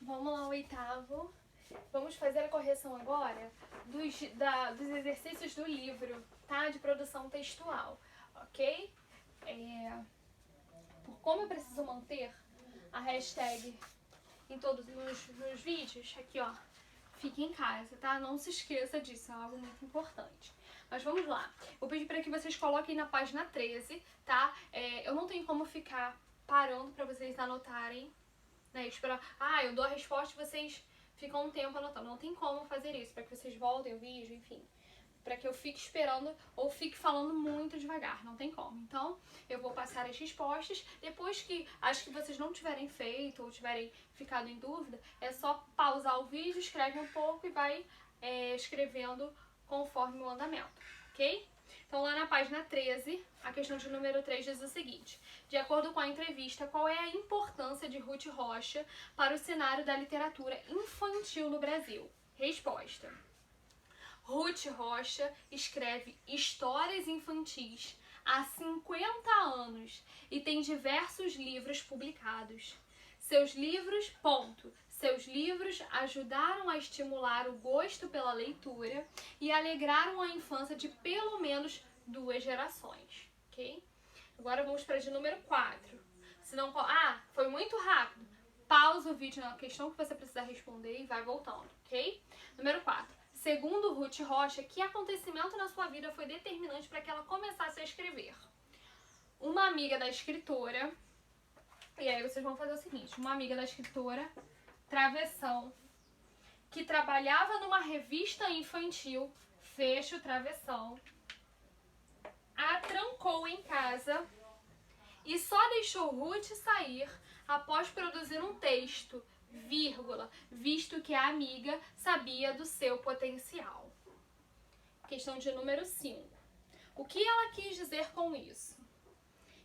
Vamos lá, o oitavo. Vamos fazer a correção agora dos exercícios do livro, tá? De produção textual, ok? Por como eu preciso manter a hashtag em todos nos vídeos, aqui ó, fique em casa, tá? Não se esqueça disso, é algo muito importante. Mas vamos lá. Vou pedir para que vocês coloquem na página 13, tá? Eu não tenho como ficar parando para vocês anotarem, né? Esperar, eu dou a resposta e vocês ficam um tempo anotando. Não tem como fazer isso, para que vocês voltem o vídeo, enfim. Para que eu fique esperando ou fique falando muito devagar, não tem como. Então, eu vou passar as respostas. Depois que acho que vocês não tiverem feito ou tiverem ficado em dúvida, é só pausar o vídeo, escreve um pouco e vai escrevendo conforme o andamento, ok? Então, lá na página 13, a questão de número 3 diz o seguinte: de acordo com a entrevista, qual é a importância de Ruth Rocha para o cenário da literatura infantil no Brasil? Resposta: Ruth Rocha escreve histórias infantis há 50 anos e tem diversos livros publicados. Seus livros ajudaram a estimular o gosto pela leitura e alegraram a infância de pelo menos 2 gerações, ok? Agora vamos para a de número 4. Se não, foi muito rápido. Pausa o vídeo na questão que você precisa responder e vai voltando, ok? Número 4. Segundo Ruth Rocha, que acontecimento na sua vida foi determinante para que ela começasse a escrever? Uma amiga da escritora, e aí vocês vão fazer o seguinte: uma amiga da escritora, travessão, que trabalhava numa revista infantil, fecha o travessão, a trancou em casa e só deixou Ruth sair após produzir um texto, visto que a amiga sabia do seu potencial. Questão de número 5. O que ela quis dizer com isso?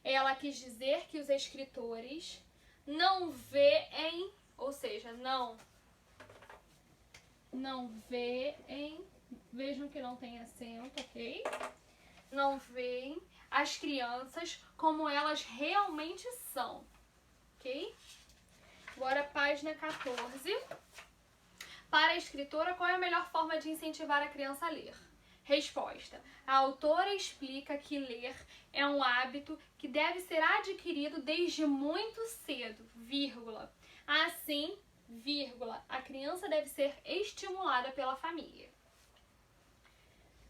Ela quis dizer que os escritores não veem, ou seja, não veem, vejam que não tem acento, ok? Não veem as crianças como elas realmente são, ok? Agora, página 14. Para a escritora, qual é a melhor forma de incentivar a criança a ler? Resposta: a autora explica que ler é um hábito que deve ser adquirido desde muito cedo, assim, a criança deve ser estimulada pela família.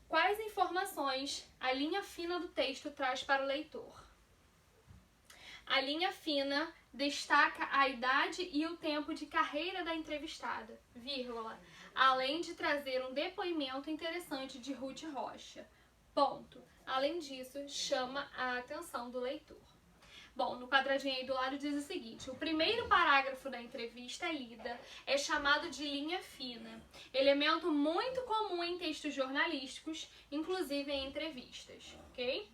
Quais informações a linha fina do texto traz para o leitor? A linha fina destaca a idade e o tempo de carreira da entrevistada, além de trazer um depoimento interessante de Ruth Rocha. Além disso, chama a atenção do leitor. Bom, no quadradinho aí do lado diz o seguinte: o primeiro parágrafo da entrevista lida é chamado de linha fina, elemento muito comum em textos jornalísticos, inclusive em entrevistas, ok?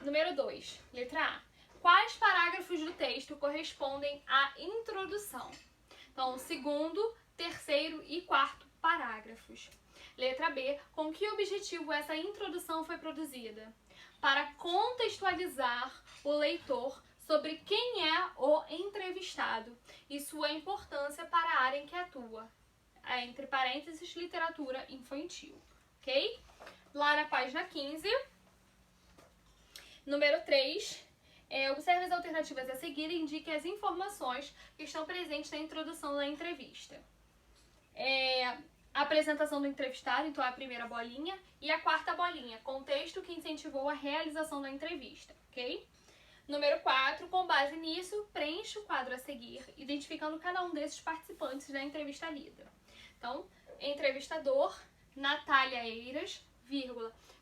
Número 2, letra A. Quais parágrafos do texto correspondem à introdução? Então, segundo, terceiro e quarto parágrafos. Letra B. Com que objetivo essa introdução foi produzida? Para contextualizar o leitor sobre quem é o entrevistado e sua importância para a área em que atua. Entre parênteses, literatura infantil. Ok? Lá na página 15. Número 3. Observe as alternativas a seguir e indique as informações que estão presentes na introdução da entrevista. A apresentação do entrevistado, então é a primeira bolinha, e a quarta bolinha, contexto que incentivou a realização da entrevista, ok? Número 4, com base nisso, preencha o quadro a seguir, identificando cada um desses participantes da entrevista lida. Então, entrevistador, Natália Eiras,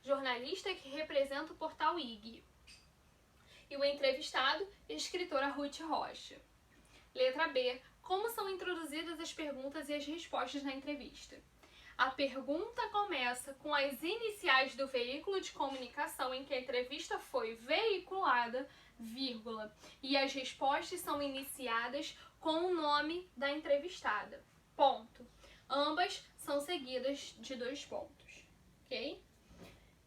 jornalista que representa o portal IG. E o entrevistado, escritora Ruth Rocha. Letra B. Como são introduzidas as perguntas e as respostas na entrevista? A pergunta começa com as iniciais do veículo de comunicação em que a entrevista foi veiculada, e as respostas são iniciadas com o nome da entrevistada. Ambas são seguidas de 2 pontos, ok?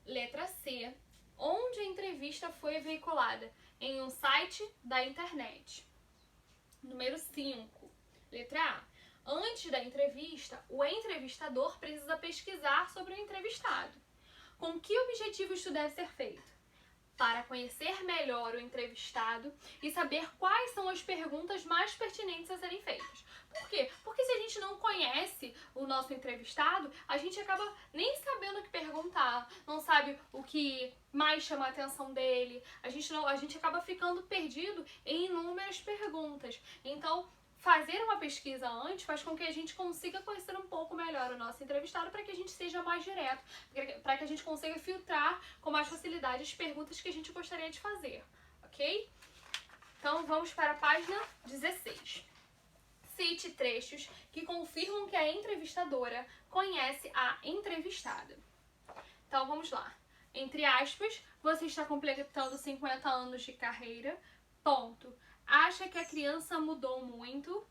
Letra C. Onde a entrevista foi veiculada? Em um site da internet. Número 5. Letra A. Antes da entrevista, o entrevistador precisa pesquisar sobre o entrevistado. Com que objetivo isso deve ser feito? Para conhecer melhor o entrevistado e saber quais são as perguntas mais pertinentes a serem feitas. Por quê? Porque se a gente não conhece o nosso entrevistado, a gente acaba nem sabendo o que perguntar, não sabe o que mais chama a atenção dele, a gente acaba ficando perdido em inúmeras perguntas. Então, fazer uma pesquisa antes faz com que a gente consiga conhecer um pouco melhor o nosso entrevistado para que a gente seja mais direto, para que a gente consiga filtrar com mais facilidade as perguntas que a gente gostaria de fazer, ok? Então vamos para a página 16. Cite trechos que confirmam que a entrevistadora conhece a entrevistada. Então vamos lá. Entre aspas, você está completando 50 anos de carreira, ponto. Acha que a criança mudou muito?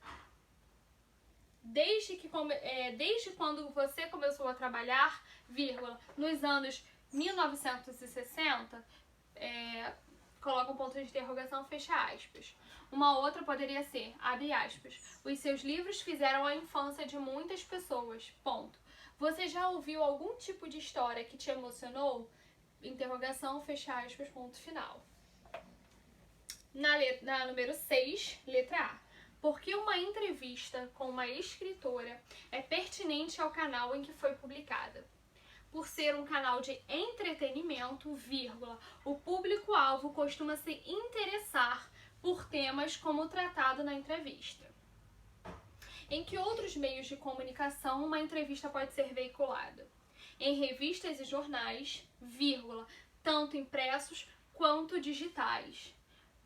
Desde quando você começou a trabalhar, vírgula, nos anos 1960, coloca um ponto de interrogação, fecha aspas. Uma outra poderia ser, abre aspas, os seus livros fizeram a infância de muitas pessoas, ponto. Você já ouviu algum tipo de história que te emocionou? Interrogação, fecha aspas, ponto final. Na número 6, letra A. Por que uma entrevista com uma escritora é pertinente ao canal em que foi publicada? Por ser um canal de entretenimento, vírgula, o público-alvo costuma se interessar por temas como tratado na entrevista. Em que outros meios de comunicação uma entrevista pode ser veiculada? Em revistas e jornais, vírgula, tanto impressos quanto digitais.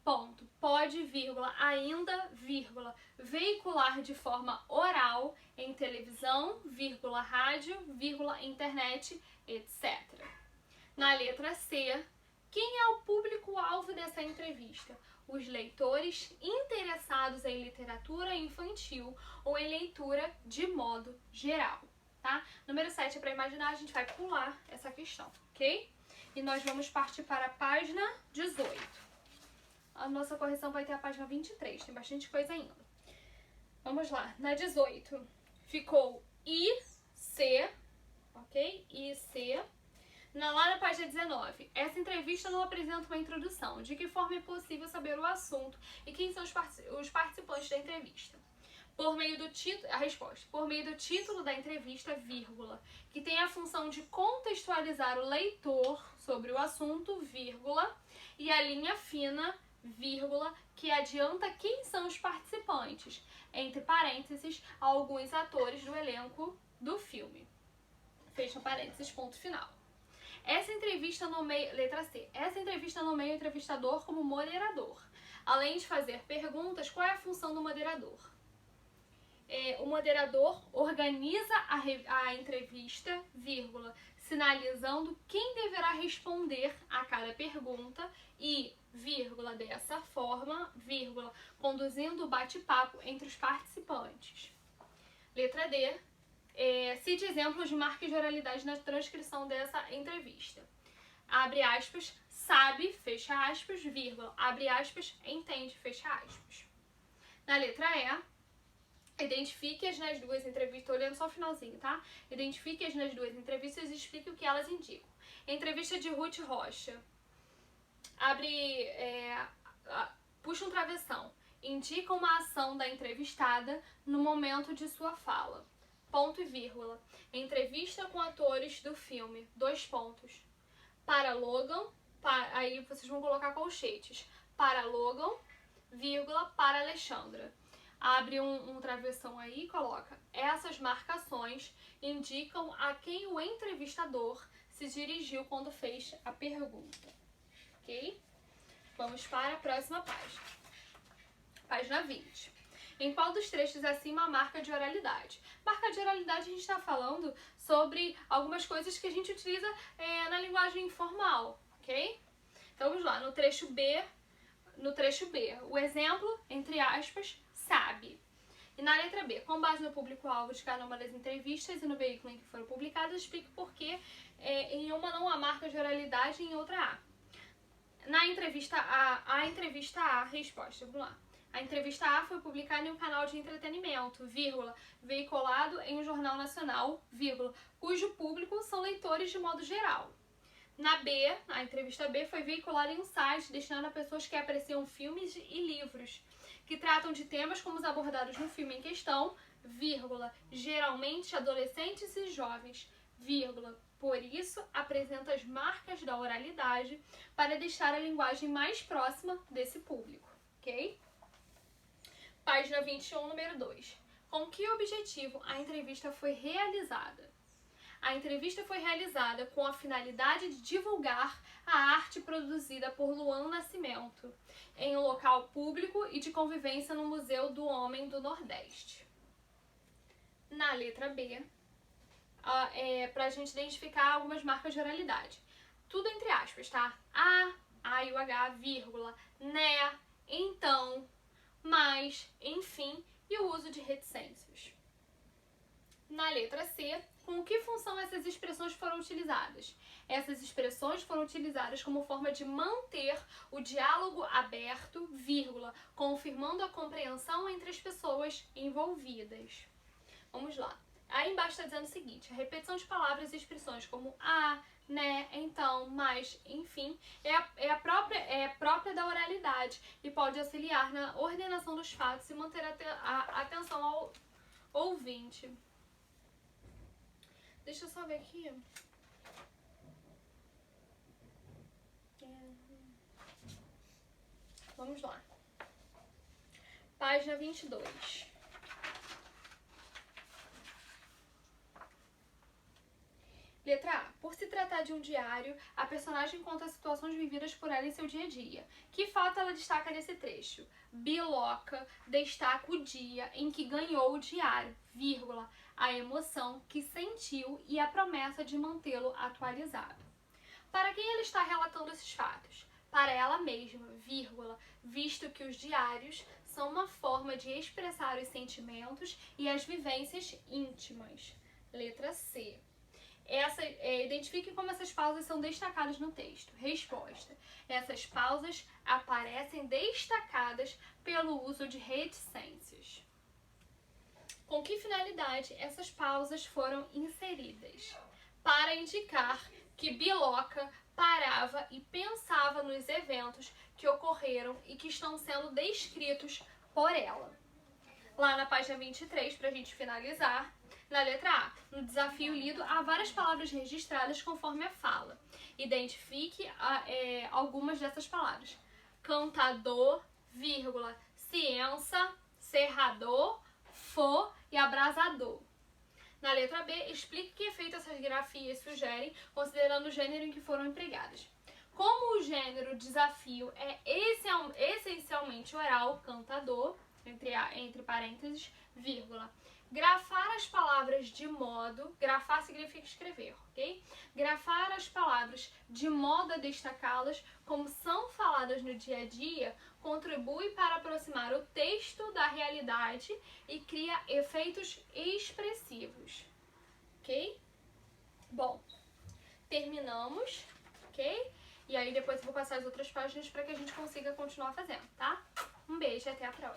Ponto. Pode, vírgula, ainda, vírgula, veicular de forma oral em televisão, vírgula, rádio, vírgula, internet, etc. Na letra C, quem é o público-alvo dessa entrevista? Os leitores interessados em literatura infantil ou em leitura de modo geral, tá? Número 7 é para imaginar, a gente vai pular essa questão, ok? E nós vamos partir para a página 18. A nossa correção vai ter a página 23, tem bastante coisa ainda. Vamos lá, na 18 ficou IC, ok? IC. Lá na página 19, essa entrevista não apresenta uma introdução. De que forma é possível saber o assunto e quem são os participantes da entrevista? Por meio do título, a resposta, por meio do título da entrevista, vírgula, que tem a função de contextualizar o leitor sobre o assunto, vírgula, e a linha fina, vírgula, que adianta quem são os participantes, entre parênteses, alguns atores do elenco do filme. Fecha parênteses, ponto final. Essa entrevista nomeia, letra C, essa entrevista nomeia o entrevistador como moderador. Além de fazer perguntas, qual é a função do moderador? O moderador organiza a entrevista, vírgula, sinalizando quem deverá responder a cada pergunta e, vírgula, dessa forma, vírgula, conduzindo o bate-papo entre os participantes. Letra D. Cite exemplos de marcas de oralidade na transcrição dessa entrevista. Abre aspas, sabe, fecha aspas, vírgula, abre aspas, entende, fecha aspas. Na letra E, identifique-as nas duas entrevistas, tô olhando só o finalzinho, tá? Identifique-as nas duas entrevistas e explique o que elas indicam. Entrevista de Ruth Rocha. Puxa um travessão. Indica uma ação da entrevistada no momento de sua fala. Ponto e vírgula. Entrevista com atores do filme. 2 pontos. Para Logan, aí vocês vão colocar colchetes. Para Logan, vírgula, para Alexandra. Abre um travessão aí e coloca. Essas marcações indicam a quem o entrevistador se dirigiu quando fez a pergunta. Ok? Vamos para a próxima página. Página 20. Em qual dos trechos acima a marca de oralidade? Marca de oralidade a gente está falando sobre algumas coisas que a gente utiliza na linguagem informal, ok? Então vamos lá, no trecho B, o exemplo, entre aspas, sabe. E na letra B, com base no público-alvo de cada uma das entrevistas e no veículo em que foram publicadas, explique por que em uma não há marca de oralidade e em outra há. Na entrevista A, resposta, vamos lá. A entrevista A foi publicada em um canal de entretenimento, vírgula, veiculado em um jornal nacional, vírgula, cujo público são leitores de modo geral. Na B, a entrevista B foi veiculada em um site destinado a pessoas que apreciam filmes e livros, que tratam de temas como os abordados no filme em questão, vírgula, geralmente adolescentes e jovens, vírgula, por isso apresenta as marcas da oralidade para deixar a linguagem mais próxima desse público, ok? Página 21, número 2. Com que objetivo a entrevista foi realizada? A entrevista foi realizada com a finalidade de divulgar a arte produzida por Luan Nascimento em um local público e de convivência no Museu do Homem do Nordeste. Na letra B, para a gente identificar algumas marcas de oralidade. Tudo entre aspas, tá? A e o H, vírgula, né, então, mas, enfim, e o uso de reticências. Na letra C, com que função essas expressões foram utilizadas? Essas expressões foram utilizadas como forma de manter o diálogo aberto, vírgula, confirmando a compreensão entre as pessoas envolvidas. Vamos lá. Aí embaixo está dizendo o seguinte: a repetição de palavras e expressões como né, então, mas, enfim, é própria da oralidade e pode auxiliar na ordenação dos fatos e manter a atenção ao ouvinte. Deixa eu só ver aqui. Vamos lá. Página 22. Letra A. Por se tratar de um diário, a personagem conta situações vividas por ela em seu dia a dia. Que fato ela destaca nesse trecho? Biloca destaca o dia em que ganhou o diário, vírgula, a emoção que sentiu e a promessa de mantê-lo atualizado. Para quem ela está relatando esses fatos? Para ela mesma, vírgula, visto que os diários são uma forma de expressar os sentimentos e as vivências íntimas. Letra C. Identifique como essas pausas são destacadas no texto. Resposta. Essas pausas aparecem destacadas pelo uso de reticências. Com que finalidade essas pausas foram inseridas? Para indicar que Biloca parava e pensava nos eventos que ocorreram e que estão sendo descritos por ela. Lá na página 23, para a gente finalizar, na letra A, no desafio lido, há várias palavras registradas conforme a fala. Identifique algumas dessas palavras. Cantador, vírgula, ciência, serrador, fô e abrasador. Na letra B, explique que efeito essas grafias sugerem, considerando o gênero em que foram empregadas. Como o gênero desafio é essencialmente oral, cantador, entre parênteses, vírgula. Grafar as palavras de modo... Grafar significa escrever, ok? Grafar as palavras de modo a destacá-las como são faladas no dia a dia contribui para aproximar o texto da realidade e cria efeitos expressivos, ok? Bom, terminamos, ok? E aí depois eu vou passar as outras páginas para que a gente consiga continuar fazendo, tá? Um beijo e até a próxima!